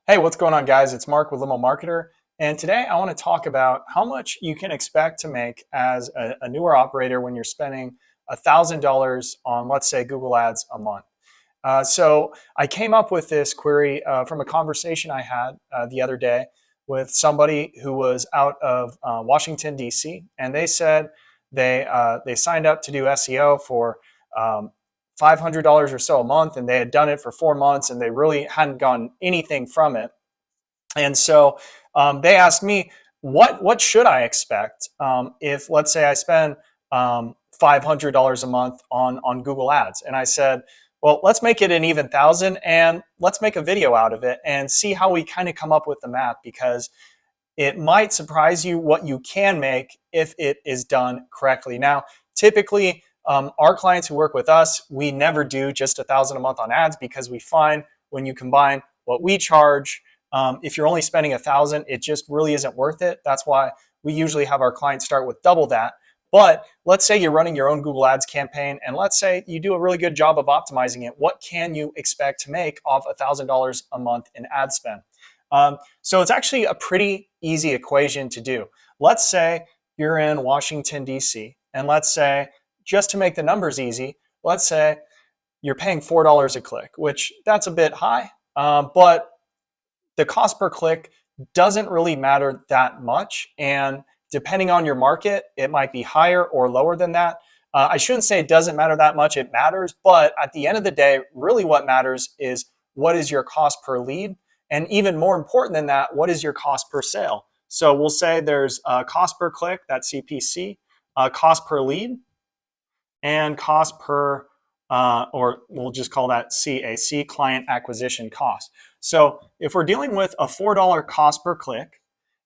Hey, what's going on, guys? It's Mark with Limo Marketer, and today I want to talk about how much you can expect to make as a newer operator when you're spending $1,000 on, let's say, Google Ads a month. So I came up with this query from a conversation I had the other day with somebody who was out of Washington, D.C., and they said they signed up to do SEO for um, $500 or so a month, and they had done it for 4 months, and they really hadn't gotten anything from it. And so they asked me, what should I expect if, let's say, I spend $500 a month on Google Ads? And I said, well, let's make it an even thousand, and let's make a video out of it and see how we kind of come up with the math, because it might surprise you what you can make if it is done correctly. Now, typically, our clients who work with us, we never do just 1,000 a month on ads, because we find when you combine what we charge, if you're only spending 1,000, it just really isn't worth it. That's why we usually have our clients start with double that. But let's say you're running your own Google Ads campaign, and let's say you do a really good job of optimizing it. What can you expect to make off $1,000 a month in ad spend? So it's actually a pretty easy equation to do. Let's say you're in Washington, D.C., and let's say, just to make the numbers easy, let's say you're paying $4 a click, which that's a bit high, but the cost per click doesn't really matter that much. And depending on your market, it might be higher or lower than that. I shouldn't say it doesn't matter that much, it matters, but at the end of the day, really what matters is what is your cost per lead? And even more important than that, what is your cost per sale? So we'll say there's cost per click, that's CPC, cost per lead, and cost per, or we'll just call that CAC, client acquisition cost. So if we're dealing with a $4 cost per click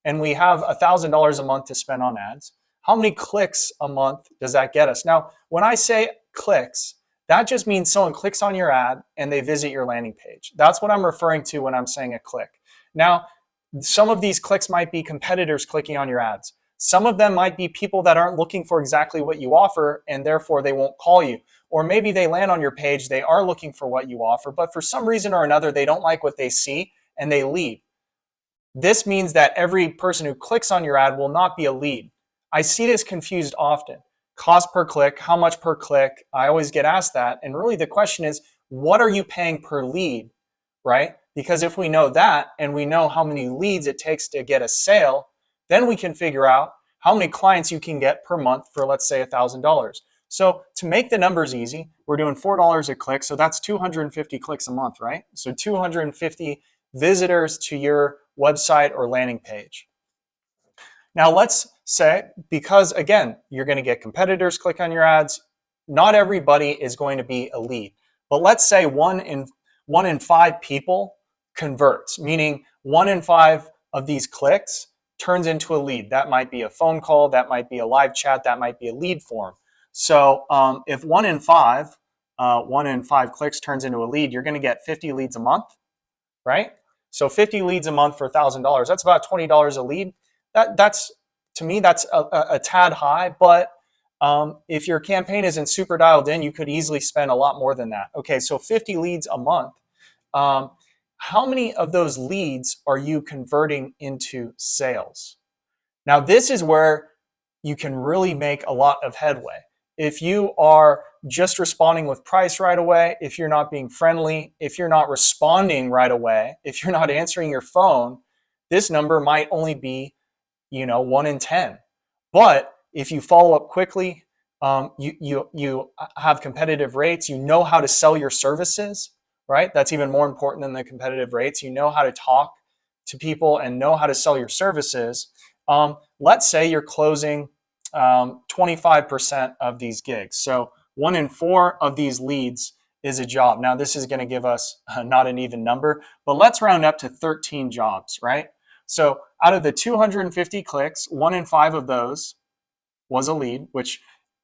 and we have $1,000 a month to spend on ads, how many clicks a month does that get us? Now, when I say clicks, that just means someone clicks on your ad and they visit your landing page. That's what I'm referring to when I'm saying a click. Now, some of these clicks might be competitors clicking on your ads. Some of them might be people that aren't looking for exactly what you offer, and therefore they won't call you. Or maybe they land on your page, they are looking for what you offer, but for some reason or another, they don't like what they see and they leave. This means that every person who clicks on your ad will not be a lead. I see this confused often. Cost per click, how much per click? I always get asked that. And really the question is, what are you paying per lead, right? Because if we know that and we know how many leads it takes to get a sale, then we can figure out how many clients you can get per month for, let's say, $1,000. So to make the numbers easy, we're doing $4 a click. So that's 250 clicks a month, right? So 250 visitors to your website or landing page. Now let's say, because again, you're going to get competitors click on your ads, not everybody is going to be a lead. But let's say one in five people converts, meaning 1 in 5 of these clicks turns into a lead. That might be a phone call, that might be a live chat, that might be a lead form. So if 1 in 5 clicks turns into a lead, you're going to get 50 leads a month, right? So 50 leads a month for $1,000. That's about $20 a lead. That's to me, that's a tad high, but if your campaign isn't super dialed in, you could easily spend a lot more than that. Okay, so 50 leads a month. How many of those leads are you converting into sales? Now, this is where you can really make a lot of headway. If you are just responding with price right away, if you're not being friendly, if you're not responding right away, if you're not answering your phone, this number might only be 1 in 10. But if you follow up quickly, you have competitive rates, you know how to sell your services, right? That's even more important than the competitive rates. You know how to talk to people and know how to sell your services. Let's say you're closing 25% of these gigs. So 1 in 4 of these leads is a job. Now, this is going to give us not an even number, but let's round up to 13 jobs, right? So out of the 250 clicks, 1 in 5 of those was a lead, which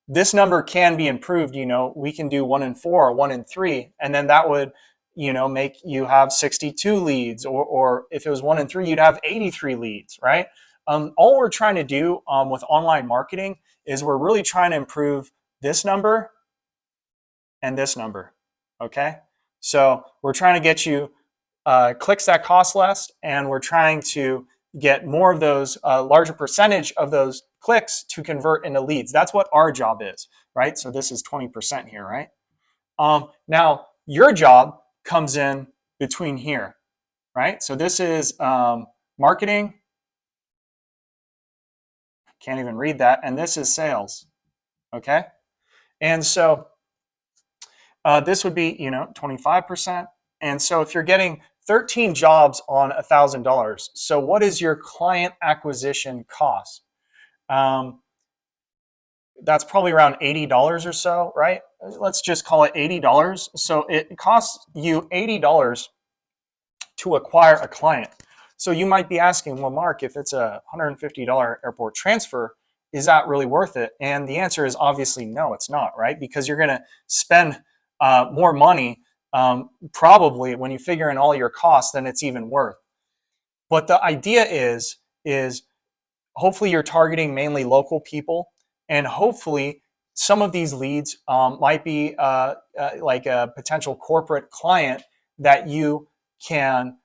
this number can be improved. We can do 1 in 4 or 1 in 3, and then that would, make you have 62 leads, or if it was 1 in 3, you'd have 83 leads, right? All we're trying to do with online marketing is we're really trying to improve this number and this number, okay? So we're trying to get you clicks that cost less, and we're trying to get more of those, larger percentage of those clicks to convert into leads. That's what our job is, right? So this is 20% here, right? Now, your job comes in between here, right? So this is marketing. Can't even read that. And this is sales, okay? And so this would be, 25%. And so if you're getting 13 jobs on $1,000, so what is your client acquisition cost? That's probably around $80 or so, right? Let's just call it $80. So it costs you $80 to acquire a client. So you might be asking, well, Mark, if it's a $150 airport transfer, is that really worth it? And the answer is obviously no, it's not, right? Because you're going to spend more money probably when you figure in all your costs than it's even worth. But the idea is hopefully you're targeting mainly local people, and hopefully some of these leads might be like a potential corporate client that you can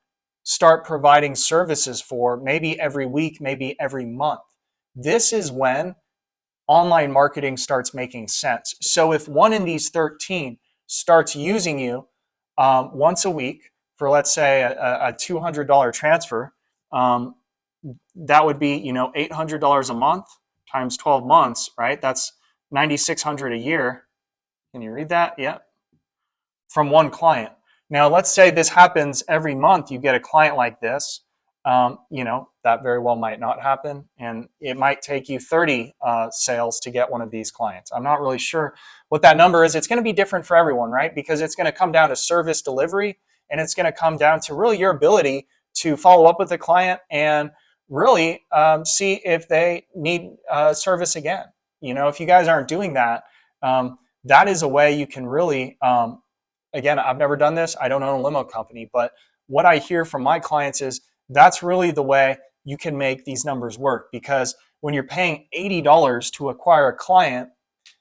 start providing services for, maybe every week, maybe every month. This is when online marketing starts making sense. So if one in these 13 starts using you once a week for, let's say, a $200 transfer, that would be, $800 a month times 12 months, right? That's $9,600 a year. Can you read that? Yeah. From one client. Now, let's say this happens every month. You get a client like this. That very well might not happen, and it might take you 30 sales to get one of these clients. I'm not really sure what that number is. It's going to be different for everyone, right? Because it's going to come down to service delivery, and it's going to come down to really your ability to follow up with the client and really see if they need service again. If you guys aren't doing that, that is a way you can really, again, I've never done this. I don't own a limo company, but what I hear from my clients is that's really the way you can make these numbers work. Because when you're paying $80 to acquire a client,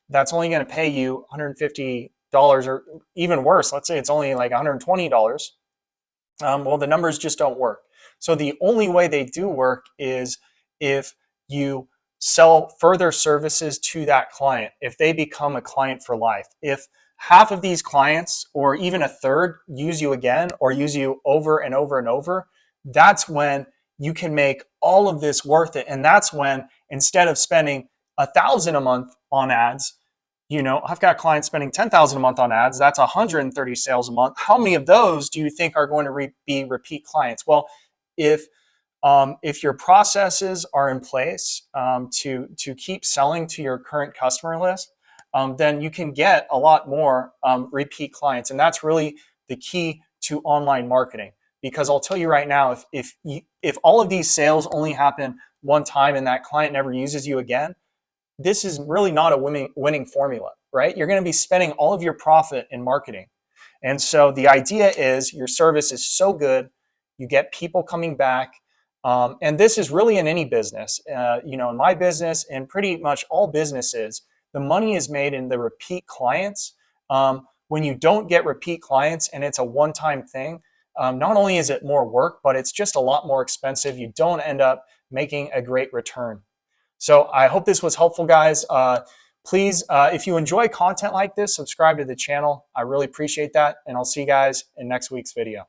that's only going to pay you $150, or even worse, let's say it's only like $120. Well, the numbers just don't work. So the only way they do work is if you sell further services to that client, if they become a client for life. If half of these clients, or even a third, use you again or use you over and over and over, that's when you can make all of this worth it. And that's when, instead of spending $1,000 a month on ads, I've got clients spending $10,000 a month on ads. That's 130 sales a month. How many of those do you think are going to be repeat clients? Well, if your processes are in place to keep selling to your current customer list, then you can get a lot more repeat clients. And that's really the key to online marketing. Because I'll tell you right now, if all of these sales only happen one time and that client never uses you again, this is really not a winning formula, right? You're going to be spending all of your profit in marketing. And so the idea is your service is so good, you get people coming back. And this is really in any business. In my business and pretty much all businesses, the money is made in the repeat clients. When you don't get repeat clients and it's a one-time thing, not only is it more work, but it's just a lot more expensive. You don't end up making a great return. So I hope this was helpful, guys. Please, if you enjoy content like this, subscribe to the channel. I really appreciate that. And I'll see you guys in next week's video.